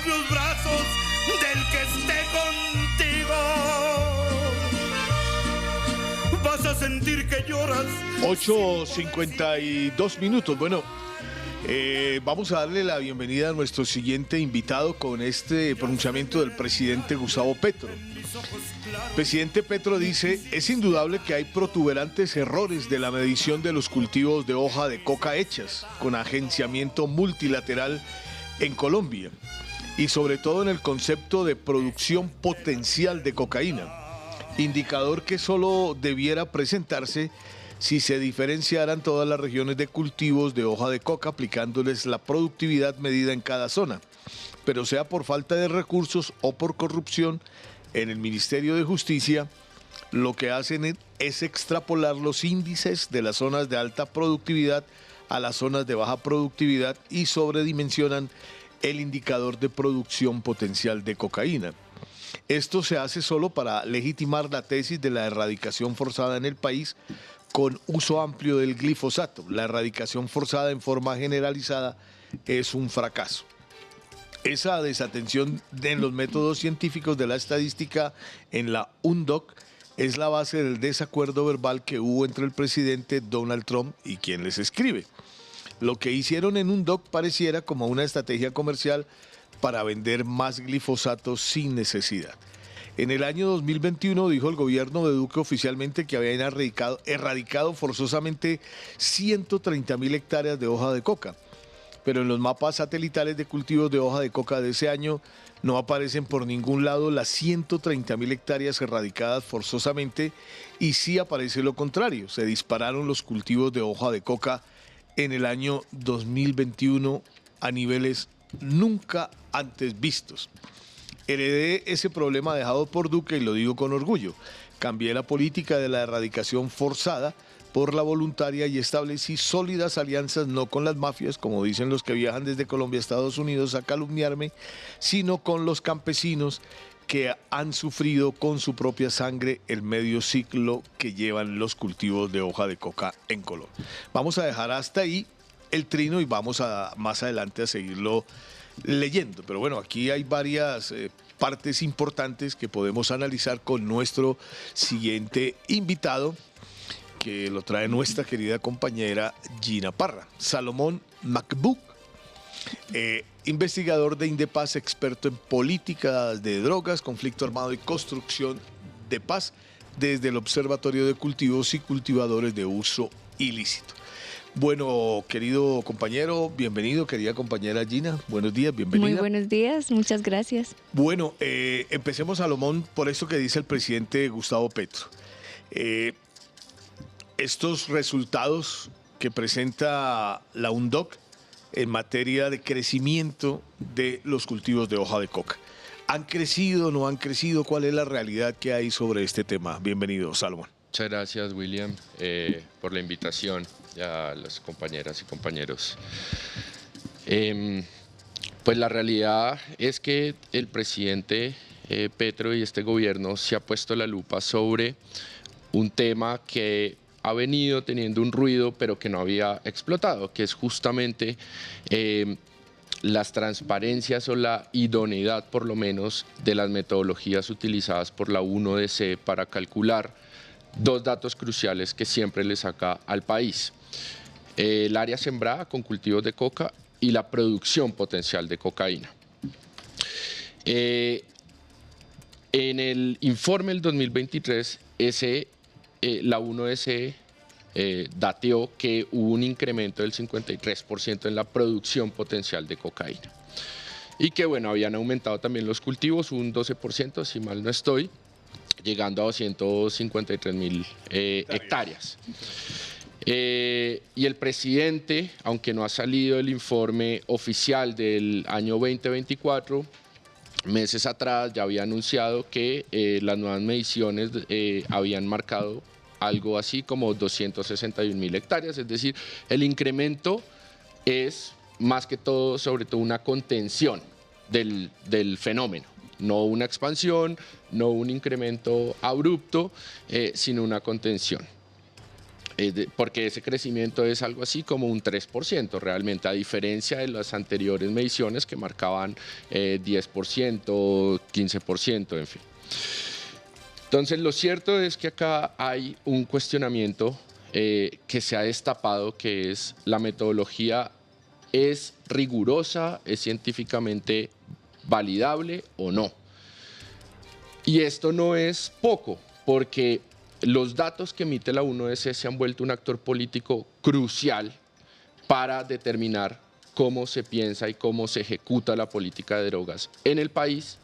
los brazos del que esté contigo. Vas a sentir que lloras. 8:52 minutos. Bueno, vamos a darle la bienvenida a nuestro siguiente invitado con este pronunciamiento del presidente Gustavo Petro. El presidente Petro dice: es indudable que hay protuberantes errores de la medición de los cultivos de hoja de coca hechas con agenciamiento multilateral en Colombia y sobre todo en el concepto de producción potencial de cocaína, indicador que solo debiera presentarse si se diferenciaran todas las regiones de cultivos de hoja de coca aplicándoles la productividad medida en cada zona, pero sea por falta de recursos o por corrupción en el Ministerio de Justicia, lo que hacen es extrapolar los índices de las zonas de alta productividad a las zonas de baja productividad y sobredimensionan el indicador de producción potencial de cocaína. Esto se hace solo para legitimar la tesis de la erradicación forzada en el país con uso amplio del glifosato. La erradicación forzada en forma generalizada es un fracaso. Esa desatención en los métodos científicos de la estadística en la UNODC es la base del desacuerdo verbal que hubo entre el presidente Donald Trump y quien les escribe. Lo que hicieron en UNODC pareciera como una estrategia comercial para vender más glifosato sin necesidad. En el año 2021 dijo el gobierno de Duque oficialmente que habían erradicado forzosamente 130.000 hectáreas de hoja de coca. Pero en los mapas satelitales de cultivos de hoja de coca de ese año no aparecen por ningún lado las 130.000 hectáreas erradicadas forzosamente y sí aparece lo contrario. Se dispararon los cultivos de hoja de coca en el año 2021 a niveles nunca antes vistos. Heredé ese problema dejado por Duque y lo digo con orgullo. Cambié la política de la erradicación forzada por la voluntaria y establecí sólidas alianzas no con las mafias, como dicen los que viajan desde Colombia a Estados Unidos a calumniarme, sino con los campesinos que han sufrido con su propia sangre el medio ciclo que llevan los cultivos de hoja de coca en Colombia. Vamos a dejar hasta ahí el trino y vamos a más adelante a seguirlo leyendo. Pero bueno, aquí hay varias partes importantes que podemos analizar con nuestro siguiente invitado, que lo trae nuestra querida compañera Gina Parra. Salomón Macbuk, investigador de Indepaz, experto en políticas de drogas, conflicto armado y construcción de paz desde el Observatorio de Cultivos y Cultivadores de Uso Ilícito. Bueno, querido compañero, bienvenido, querida compañera Gina, buenos días, bienvenida. Muy buenos días, muchas gracias. Bueno, empecemos, Salomón, por esto que dice el presidente Gustavo Petro. Estos resultados que presenta la UNODC en materia de crecimiento de los cultivos de hoja de coca, ¿han crecido, no han crecido? ¿Cuál es la realidad que hay sobre este tema? Bienvenido, Salomón. Muchas gracias, William, por la invitación y a las compañeras y compañeros. Pues la realidad es que el presidente Petro y este gobierno se ha puesto la lupa sobre un tema que ha venido teniendo un ruido pero que no había explotado, que es justamente las transparencias o la idoneidad, por lo menos, de las metodologías utilizadas por la UNODC para calcular dos datos cruciales que siempre le saca al país: el área sembrada con cultivos de coca y la producción potencial de cocaína. En el informe del 2023, la UNODC dateó que hubo un incremento del 53% en la producción potencial de cocaína y que, bueno, habían aumentado también los cultivos un 12%, si mal no estoy, llegando a 253.000 hectáreas. Y el presidente, aunque no ha salido el informe oficial del año 2024, meses atrás ya había anunciado que las nuevas mediciones habían marcado algo así como 261.000 hectáreas, es decir, el incremento es más que todo, sobre todo, una contención del fenómeno, no una expansión, no un incremento abrupto, sino una contención. porque ese crecimiento es algo así como un 3% realmente, a diferencia de las anteriores mediciones que marcaban 10%, 15%, en fin. Entonces, lo cierto es que acá hay un cuestionamiento que se ha destapado, que es la metodología es rigurosa, es científicamente validable o no. Y esto no es poco, porque los datos que emite la 1DS se han vuelto un actor político crucial para determinar cómo se piensa y cómo se ejecuta la política de drogas en el país,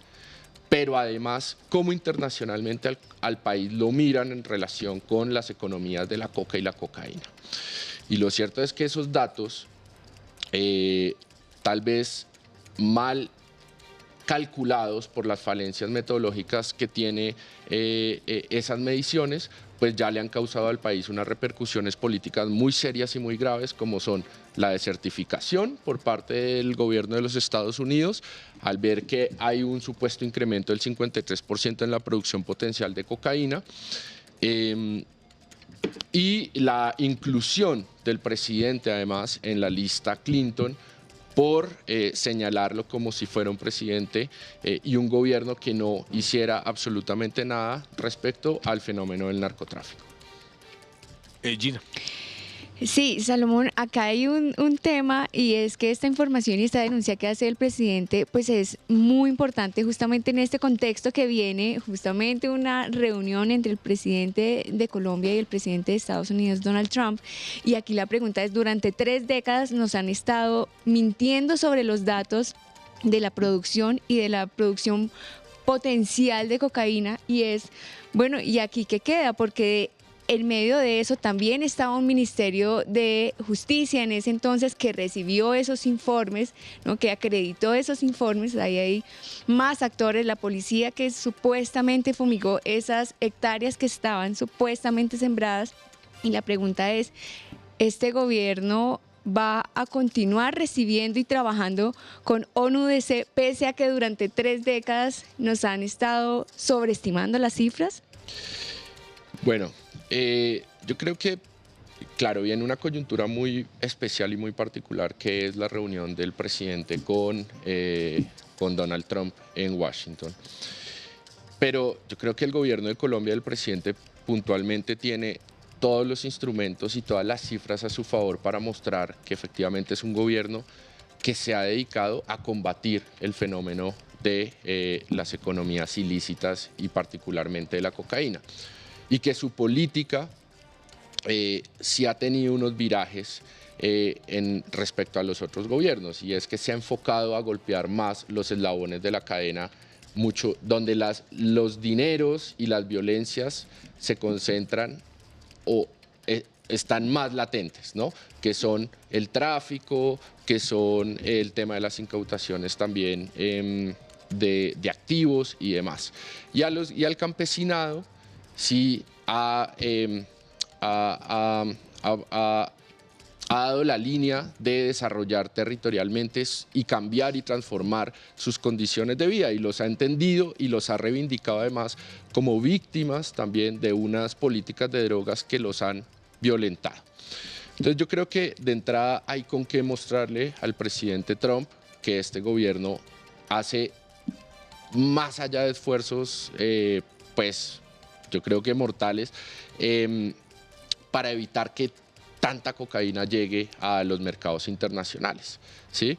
pero además cómo internacionalmente al país lo miran en relación con las economías de la coca y la cocaína. Y lo cierto es que esos datos, tal vez mal calculados por las falencias metodológicas que tiene esas mediciones, pues ya le han causado al país unas repercusiones políticas muy serias y muy graves, como son la desertificación por parte del gobierno de los Estados Unidos, al ver que hay un supuesto incremento del 53% en la producción potencial de cocaína, y la inclusión del presidente, además, en la lista Clinton, por señalarlo como si fuera un presidente y un gobierno que no hiciera absolutamente nada respecto al fenómeno del narcotráfico. Gina. Sí, Salomón, acá hay un tema, y es que esta información y esta denuncia que hace el presidente pues es muy importante justamente en este contexto que viene justamente una reunión entre el presidente de Colombia y el presidente de Estados Unidos, Donald Trump, y aquí la pregunta es: durante 3 décadas nos han estado mintiendo sobre los datos de la producción y de la producción potencial de cocaína, y es, bueno, ¿y aquí qué queda? Porque en medio de eso también estaba un Ministerio de Justicia en ese entonces que recibió esos informes, ¿no?, que acreditó esos informes. Ahí hay más actores, la policía que supuestamente fumigó esas hectáreas que estaban supuestamente sembradas. Y la pregunta es, ¿este gobierno va a continuar recibiendo y trabajando con ONUDC pese a que durante 3 décadas nos han estado sobreestimando las cifras? Bueno, yo creo que, claro, viene una coyuntura muy especial y muy particular, que es la reunión del presidente con Donald Trump en Washington. Pero yo creo que el gobierno de Colombia, el presidente, puntualmente tiene todos los instrumentos y todas las cifras a su favor para mostrar que efectivamente es un gobierno que se ha dedicado a combatir el fenómeno de las economías ilícitas y particularmente de la cocaína, y que su política sí ha tenido unos virajes respecto a los otros gobiernos, y es que se ha enfocado a golpear más los eslabones de la cadena, mucho, donde los dineros y las violencias se concentran o están más latentes, ¿no?, que son el tráfico, que son el tema de las incautaciones también de activos y demás. Y al campesinado sí ha dado la línea de desarrollar territorialmente y cambiar y transformar sus condiciones de vida, y los ha entendido y los ha reivindicado además como víctimas también de unas políticas de drogas que los han violentado. Entonces yo creo que de entrada hay con qué mostrarle al presidente Trump que este gobierno hace, más allá de esfuerzos, pues yo creo que mortales, para evitar que tanta cocaína llegue a los mercados internacionales, ¿sí?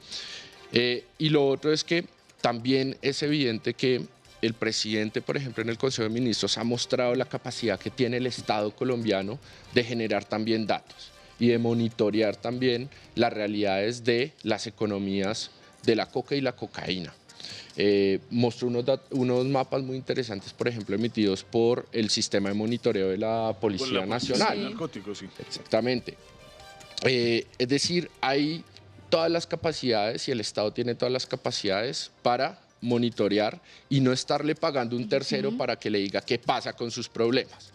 Y lo otro es que también es evidente que el presidente, por ejemplo, en el Consejo de Ministros ha mostrado la capacidad que tiene el Estado colombiano de generar también datos y de monitorear también las realidades de las economías de la coca y la cocaína. Mostró unos mapas muy interesantes, por ejemplo, emitidos por el sistema de monitoreo de la Policía Nacional. Sí. Narcóticos, sí. Exactamente. Es decir, hay todas las capacidades y el Estado tiene todas las capacidades para monitorear y no estarle pagando un tercero para que le diga qué pasa con sus problemas.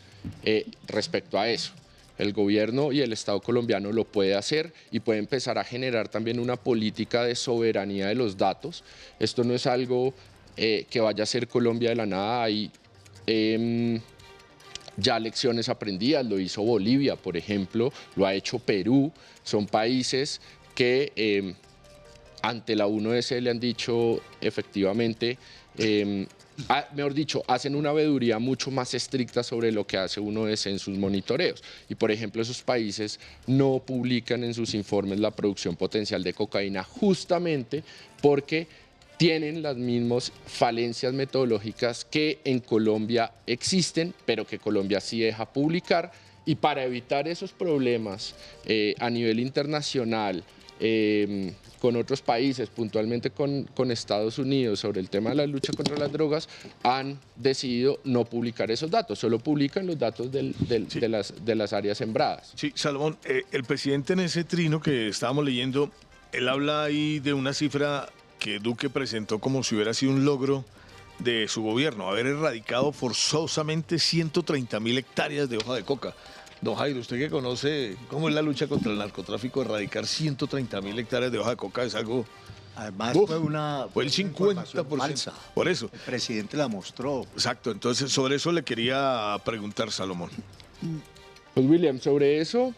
Respecto a eso, el gobierno y el Estado colombiano lo puede hacer y puede empezar a generar también una política de soberanía de los datos. Esto no es algo que vaya a ser Colombia de la nada. Hay ya lecciones aprendidas, lo hizo Bolivia, por ejemplo, lo ha hecho Perú, son países que ante la 1S le han dicho efectivamente, mejor dicho, hacen una veeduría mucho más estricta sobre lo que hace 1S en sus monitoreos. Y por ejemplo, esos países no publican en sus informes la producción potencial de cocaína justamente porque tienen las mismas falencias metodológicas que en Colombia existen, pero que Colombia sí deja publicar. Y para evitar esos problemas a nivel internacional, con otros países, puntualmente con Estados Unidos, sobre el tema de la lucha contra las drogas, han decidido no publicar esos datos, solo publican los datos de las áreas sembradas. Sí, Salomón, el presidente en ese trino que estábamos leyendo, él habla ahí de una cifra que Duque presentó como si hubiera sido un logro de su gobierno, haber erradicado forzosamente 130.000 hectáreas de hoja de coca. Don Jairo, usted que conoce cómo es la lucha contra el narcotráfico, erradicar 130.000 hectáreas de hoja de coca es algo... Además fue el 50%. Falsa. Por eso. El presidente la mostró. Exacto, entonces sobre eso le quería preguntar, Salomón. Pues William, sobre eso,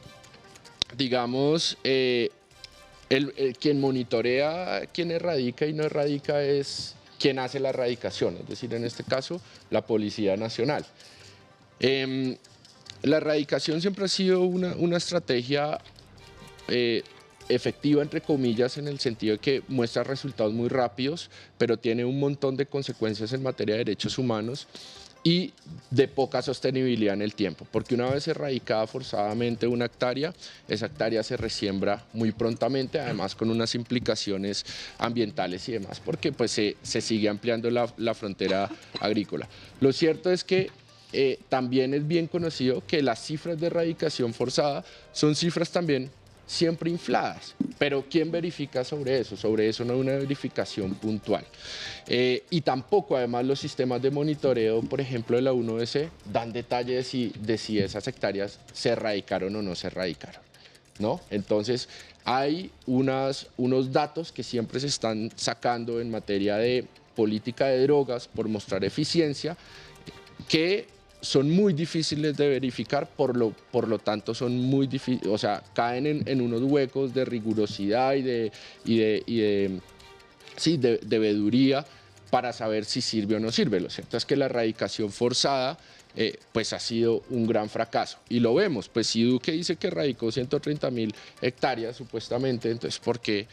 digamos, quien monitorea quién erradica y no erradica es quien hace la erradicación, es decir, en este caso, la Policía Nacional. La erradicación siempre ha sido una estrategia efectiva, entre comillas, en el sentido de que muestra resultados muy rápidos, pero tiene un montón de consecuencias en materia de derechos humanos y de poca sostenibilidad en el tiempo, porque una vez erradicada forzadamente una hectárea, esa hectárea se resiembra muy prontamente, además con unas implicaciones ambientales y demás, porque pues se sigue ampliando la frontera agrícola. Lo cierto es que también es bien conocido que las cifras de erradicación forzada son cifras también siempre infladas, pero ¿quién verifica sobre eso? Sobre eso no hay una verificación puntual. Y tampoco, además, los sistemas de monitoreo, por ejemplo, de la 1S, dan detalles de si esas hectáreas se erradicaron o no se erradicaron, ¿no? Entonces, hay unos datos que siempre se están sacando en materia de política de drogas por mostrar eficiencia, que son muy difíciles de verificar, por lo tanto son muy difíciles, o sea, caen en unos huecos de rigurosidad y de veeduría para saber si sirve o no sirve. Lo cierto es que la erradicación forzada pues ha sido un gran fracaso y lo vemos, pues si Duque dice que erradicó 130.000 hectáreas supuestamente, entonces ¿por qué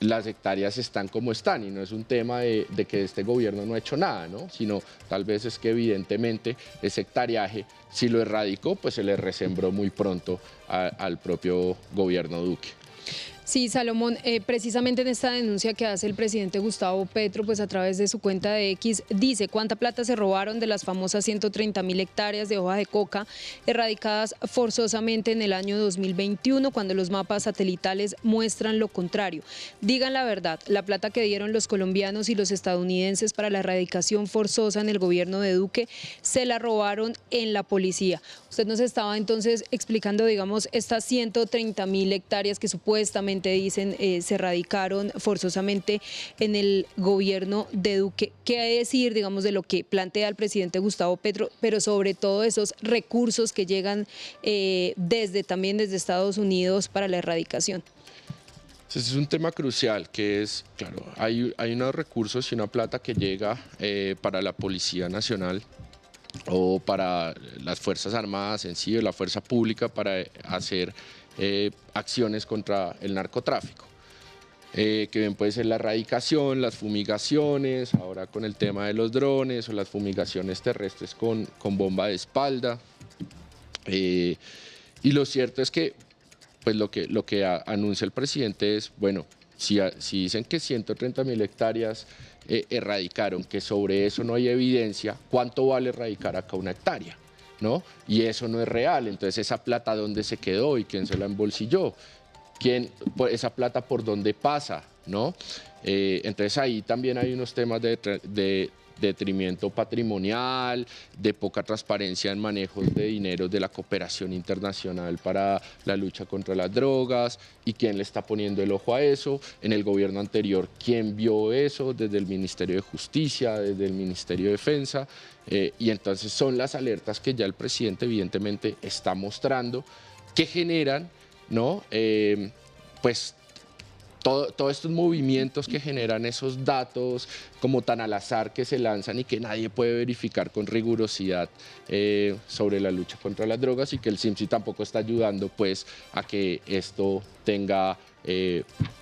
las hectáreas están como están? Y no es un tema de que este gobierno no ha hecho nada, ¿no? Sino tal vez es que evidentemente ese hectareaje, si lo erradicó, pues se le resembró muy pronto al propio gobierno Duque. Sí, Salomón, precisamente en esta denuncia que hace el presidente Gustavo Petro, pues a través de su cuenta de X, dice cuánta plata se robaron de las famosas 130.000 hectáreas de hoja de coca erradicadas forzosamente en el año 2021, cuando los mapas satelitales muestran lo contrario. Digan la verdad, la plata que dieron los colombianos y los estadounidenses para la erradicación forzosa en el gobierno de Duque, se la robaron en la policía. Usted nos estaba entonces explicando, digamos, estas 130.000 hectáreas que supuestamente dicen se erradicaron forzosamente en el gobierno de Duque. ¿Qué hay que decir, digamos, de lo que plantea el presidente Gustavo Petro, pero sobre todo esos recursos que llegan también desde Estados Unidos para la erradicación? Ese es un tema crucial, que es, claro, hay unos recursos y una plata que llega para la Policía Nacional o para las Fuerzas Armadas en sí, o la Fuerza Pública, para hacer acciones contra el narcotráfico, que bien puede ser la erradicación, las fumigaciones, ahora con el tema de los drones o las fumigaciones terrestres con bomba de espalda. Y lo cierto es que pues lo que anuncia el presidente es, bueno, si dicen que 130.000 hectáreas erradicaron, que sobre eso no hay evidencia, ¿cuánto vale erradicar acá una hectárea? ¿No? Y eso no es real. Entonces, ¿esa plata dónde se quedó y quién se la embolsilló? ¿Esa plata por dónde pasa? ¿No? Entonces ahí también hay unos temas de detrimento patrimonial, de poca transparencia en manejos de dinero de la cooperación internacional para la lucha contra las drogas, y quién le está poniendo el ojo a eso. En el gobierno anterior, ¿quién vio eso? Desde el Ministerio de Justicia, desde el Ministerio de Defensa, y entonces son las alertas que ya el presidente evidentemente está mostrando, que generan, ¿no? Pues todos estos movimientos que generan esos datos como tan al azar que se lanzan y que nadie puede verificar con rigurosidad sobre la lucha contra las drogas, y que el CIMSI tampoco está ayudando pues a que esto tenga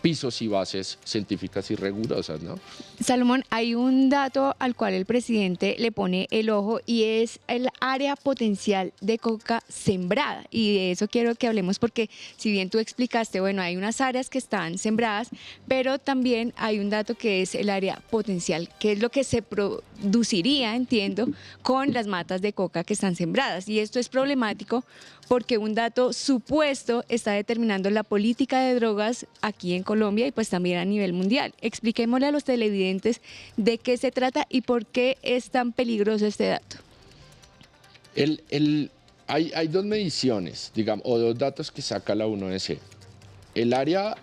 pisos y bases científicas y rigurosas, ¿no? Salomón, hay un dato al cual el presidente le pone el ojo y es el área potencial de coca sembrada. Y de eso quiero que hablemos porque si bien tú explicaste, bueno, hay unas áreas que están sembradas, pero también hay un dato que es el área potencial, que es lo que se produciría, entiendo, con las matas de coca que están sembradas. Y esto es problemático porque un dato supuesto está determinando la política de drogas aquí en Colombia y pues también a nivel mundial. Expliquémosle a los televidentes de qué se trata y por qué es tan peligroso este dato. Hay dos mediciones, digamos, o dos datos que saca la UNODC. El área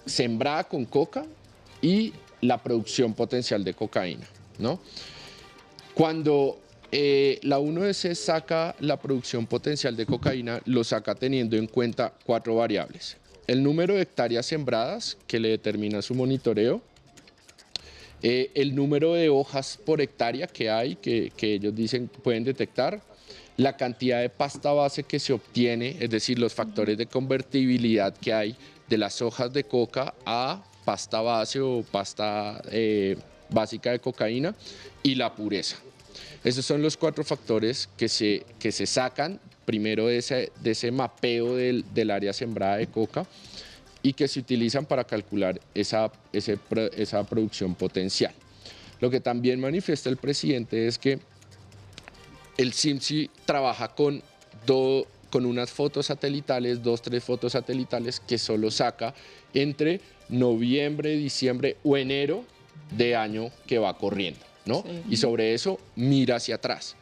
sembrada con coca y la producción potencial de cocaína, ¿no? Cuando la UNODC saca la producción potencial de cocaína, lo saca teniendo en cuenta 4 variables. El número de hectáreas sembradas, que le determina su monitoreo, el número de hojas por hectárea que hay, que ellos dicen pueden detectar, la cantidad de pasta base que se obtiene, es decir, los factores de convertibilidad que hay de las hojas de coca a pasta base o pasta básica de cocaína, y la pureza. Esos son los 4 factores que se sacan primero de ese mapeo del área sembrada de coca y que se utilizan para calcular esa producción potencial. Lo que también manifiesta el presidente es que el CIMSI trabaja con unas fotos satelitales, 2, 3 fotos satelitales que solo saca entre noviembre, diciembre o enero de año que va corriendo, ¿no? Sí. Y sobre eso mira hacia atrás.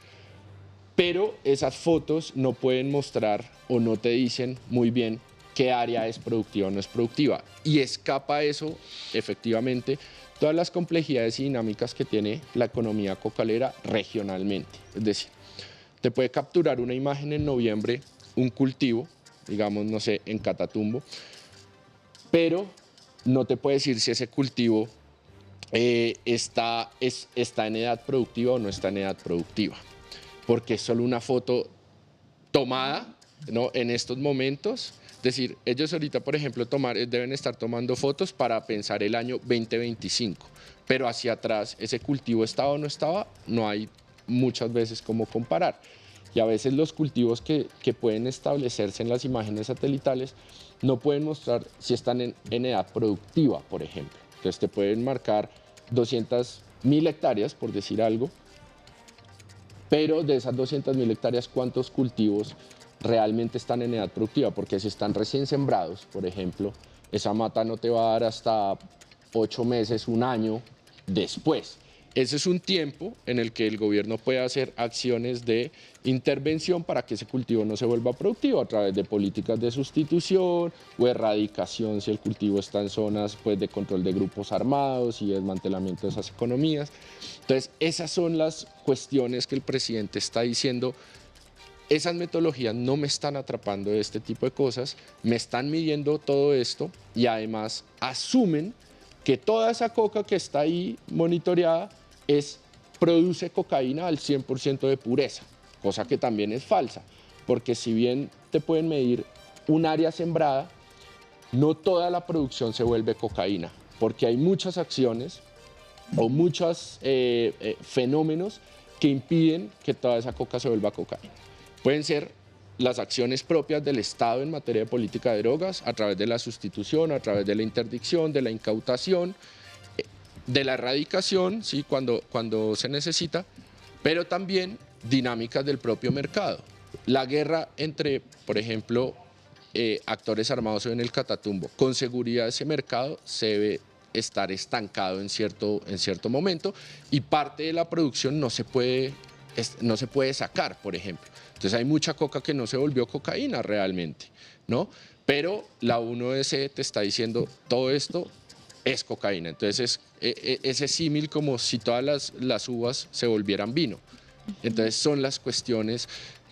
Pero esas fotos no pueden mostrar o no te dicen muy bien qué área es productiva o no es productiva. Y escapa eso, efectivamente, todas las complejidades y dinámicas que tiene la economía cocalera regionalmente. Es decir, te puede capturar una imagen en noviembre, un cultivo, digamos, no sé, en Catatumbo, pero no te puede decir si ese cultivo está en edad productiva o no está en edad productiva, porque es solo una foto tomada, ¿no?, en estos momentos. Es decir, ellos ahorita, por ejemplo, deben estar tomando fotos para pensar el año 2025, pero hacia atrás, ese cultivo estaba o no estaba, no hay muchas veces cómo comparar. Y a veces los cultivos que pueden establecerse en las imágenes satelitales no pueden mostrar si están en edad productiva, por ejemplo. Entonces te pueden marcar 200.000 hectáreas, por decir algo, pero de esas 200.000 hectáreas, ¿cuántos cultivos realmente están en edad productiva? Porque si están recién sembrados, por ejemplo, esa mata no te va a dar hasta 8 meses, un año después. Ese es un tiempo en el que el gobierno puede hacer acciones de intervención para que ese cultivo no se vuelva productivo a través de políticas de sustitución o erradicación si el cultivo está en zonas pues, de control de grupos armados y desmantelamiento de esas economías. Entonces, esas son las cuestiones que el presidente está diciendo. Esas metodologías no me están atrapando de este tipo de cosas, me están midiendo todo esto y además asumen que toda esa coca que está ahí monitoreada produce cocaína al 100% de pureza, cosa que también es falsa, porque si bien te pueden medir un área sembrada, no toda la producción se vuelve cocaína, porque hay muchas acciones o muchos fenómenos que impiden que toda esa coca se vuelva cocaína. Pueden ser las acciones propias del Estado en materia de política de drogas, a través de la sustitución, a través de la interdicción, de la incautación, de la erradicación, ¿sí?, cuando se necesita, pero también dinámicas del propio mercado. La guerra entre, por ejemplo, actores armados en el Catatumbo, con seguridad ese mercado se ve estar estancado en cierto momento y parte de la producción no se puede sacar, por ejemplo. Entonces hay mucha coca que no se volvió cocaína realmente, ¿no? Pero la 1S te está diciendo todo esto es cocaína. Entonces ese símil como si todas las uvas se volvieran vino. Entonces son las cuestiones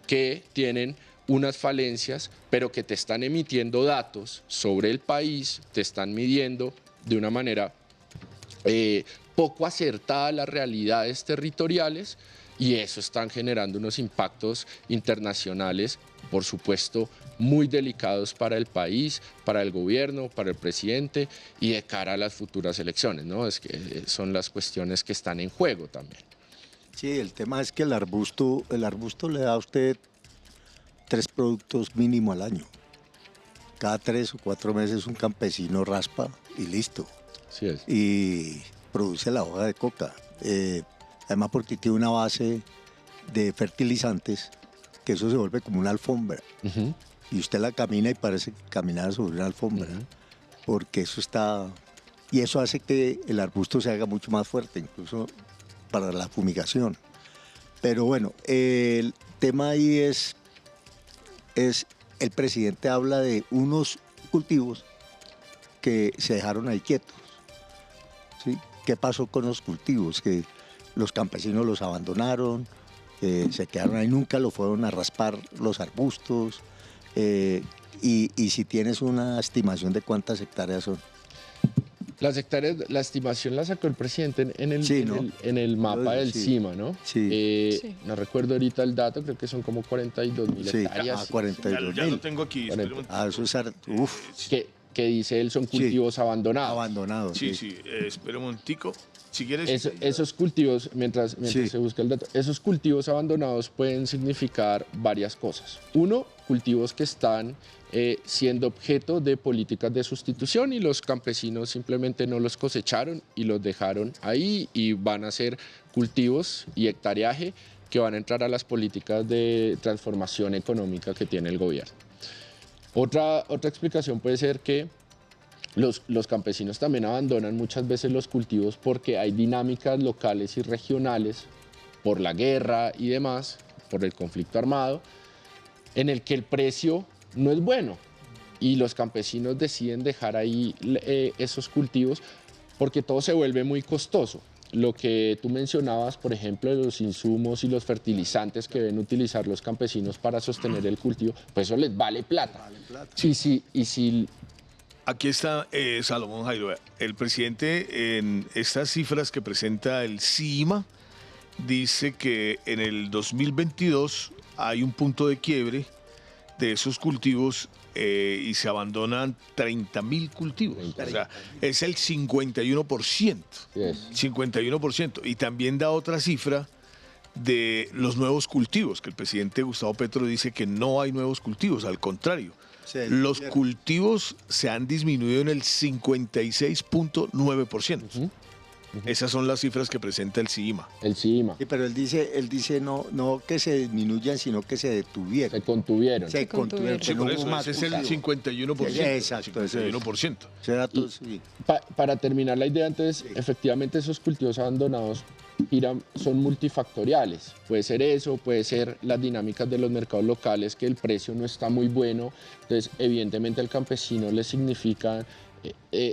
que tienen unas falencias, pero que te están emitiendo datos sobre el país, te están midiendo de una manera poco acertada las realidades territoriales y eso están generando unos impactos internacionales, por supuesto, muy delicados para el país, para el gobierno, para el presidente y de cara a las futuras elecciones, ¿no? Es que son las cuestiones que están en juego también. Sí, el tema es que el arbusto le da a usted 3 productos mínimo al año. Cada 3 o 4 meses un campesino raspa y listo. Así es. Y produce la hoja de coca. Además porque tiene una base de fertilizantes que eso se vuelve como una alfombra. Uh-huh. Y usted la camina y parece caminar sobre una alfombra. Uh-huh. Porque eso está... Y eso hace que el arbusto se haga mucho más fuerte, incluso para la fumigación. Pero bueno, el tema ahí es el presidente habla de unos cultivos que se dejaron ahí quietos. ¿Sí? ¿Qué pasó con los cultivos? Que los campesinos los abandonaron, se quedaron ahí, nunca lo fueron a raspar los arbustos. Y si tienes una estimación de cuántas hectáreas son. Las hectáreas, la estimación la sacó el presidente en el mapa del Sí. CIMA, ¿no? Sí. Sí. No recuerdo ahorita el dato, creo que son como 42.000 Sí, hectáreas. 42.000. Ya lo tengo aquí. espere un Eso es... Uf, Que dice él son cultivos abandonados. abandonado. Sí, espera un momentico. Si quieres... Esos cultivos, mientras Sí. se busca el dato, esos cultivos abandonados pueden significar varias cosas. Uno, cultivos que están siendo objeto de políticas de sustitución y los campesinos simplemente no los cosecharon y los dejaron ahí y van a ser cultivos y hectareaje que van a entrar a las políticas de transformación económica que tiene el gobierno. Otra explicación puede ser que los campesinos también abandonan muchas veces los cultivos porque hay dinámicas locales y regionales por la guerra y demás, por el conflicto armado, en el que el precio no es bueno y los campesinos deciden dejar ahí esos cultivos porque todo se vuelve muy costoso. Lo que tú mencionabas, por ejemplo, de los insumos y los fertilizantes que deben utilizar los campesinos para sostener el cultivo, pues eso les vale plata. Y si Aquí está Salomón Jairo. Vea, el presidente en estas cifras que presenta el CIMA dice que en el 2022 hay un punto de quiebre de esos cultivos y se abandonan 30.000 cultivos. O sea, es el 51%. Yes. 51%. Y también da otra cifra de los nuevos cultivos, que el presidente Gustavo Petro dice que no hay nuevos cultivos, al contrario. Sí, Los cierto. cultivos se han disminuido en el 56.9%. Esas son las cifras que presenta el CIMA. el CIMA Sí, pero él dice no que se disminuyan, sino que se detuvieron. se contuvieron. Se contuvieron, Sí, que no por hubo eso, más ese es el cultivo. 51%. Exacto, ese es. 51%. Ese dato, sí. Para terminar la idea, entonces, efectivamente esos cultivos abandonados son multifactoriales. Puede ser eso, puede ser las dinámicas de los mercados locales, que el precio no está muy bueno. Entonces, evidentemente al campesino le significan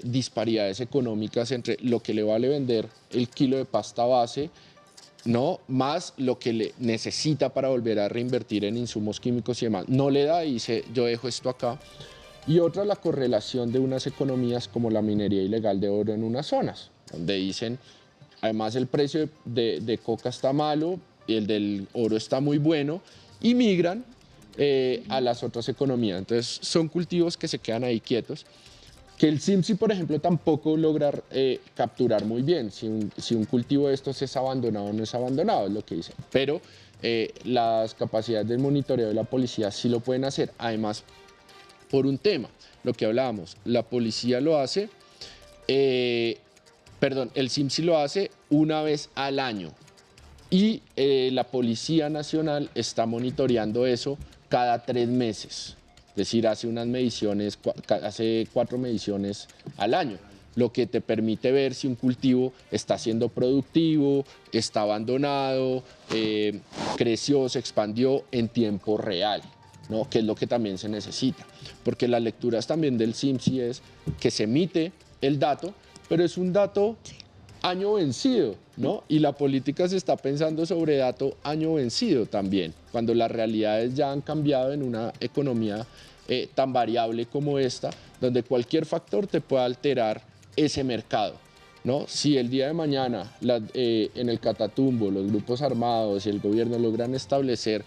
disparidades económicas entre lo que le vale vender el kilo de pasta base, ¿no? Más lo que le necesita para volver a reinvertir en insumos químicos y demás. No le da y dice, yo dejo esto acá. Y otra, la correlación de unas economías como la minería ilegal de oro en unas zonas, donde dicen, además el precio de coca está malo y el del oro está muy bueno, y migran a las otras economías. Entonces son cultivos que se quedan ahí quietos, que el CIMSI, por ejemplo, tampoco logra capturar muy bien si un cultivo de estos es abandonado o no es abandonado, es lo que dicen. Pero las capacidades del monitoreo de la policía sí lo pueden hacer. Además, por un tema, lo que hablábamos, la policía lo hace, el CIMSI lo hace una vez al año y la Policía Nacional está monitoreando eso cada 3 meses. Es decir, hace 4 mediciones al año. lo que te permite ver si un cultivo está siendo productivo, está abandonado, creció, se expandió en tiempo real, ¿no? Que es lo que también se necesita, porque las lecturas también del SIMSI es que se emite el dato, pero es un dato año vencido, ¿no? Y la política se está pensando sobre dato año vencido también, cuando las realidades ya han cambiado en una economía tan variable como esta, donde cualquier factor te puede alterar ese mercado, ¿no? Si el día de mañana en el Catatumbo los grupos armados y el gobierno logran establecer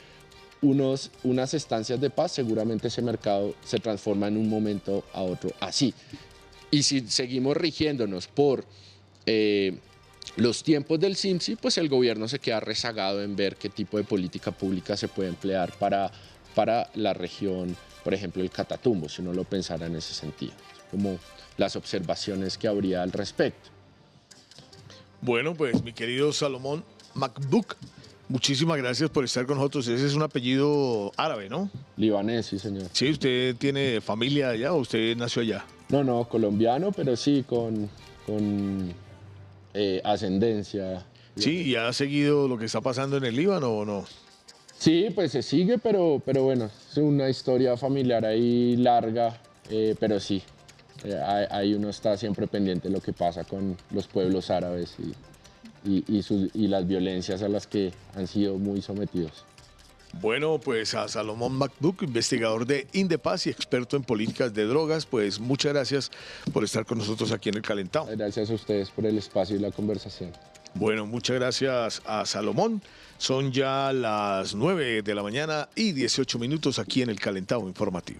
unas estancias de paz, seguramente ese mercado se transforma en un momento a otro así. Y si seguimos rigiéndonos por los tiempos del SIMSI, pues el gobierno se queda rezagado en ver qué tipo de política pública se puede emplear para la región, por ejemplo, el Catatumbo, si uno lo pensara en ese sentido, como las observaciones que habría al respecto. Bueno, pues mi querido Salomón Macbook, muchísimas gracias por estar con nosotros. Ese es un apellido árabe, ¿no? Libanés, sí, señor. Sí, ¿usted tiene familia allá o usted nació allá? No, colombiano, pero sí con ascendencia. Sí, ¿y ha seguido lo que está pasando en el Líbano o no? Sí, pues se sigue, pero bueno, es una historia familiar ahí larga, pero sí, ahí uno está siempre pendiente de lo que pasa con los pueblos árabes y las violencias a las que han sido muy sometidos. Bueno, pues a Salomón Macbook, investigador de Indepaz y experto en políticas de drogas, pues muchas gracias por estar con nosotros aquí en El Calentado. Gracias a ustedes por el espacio y la conversación. Bueno, muchas gracias a Salomón. Son ya las 9 de la mañana y 18 minutos aquí en El Calentado Informativo.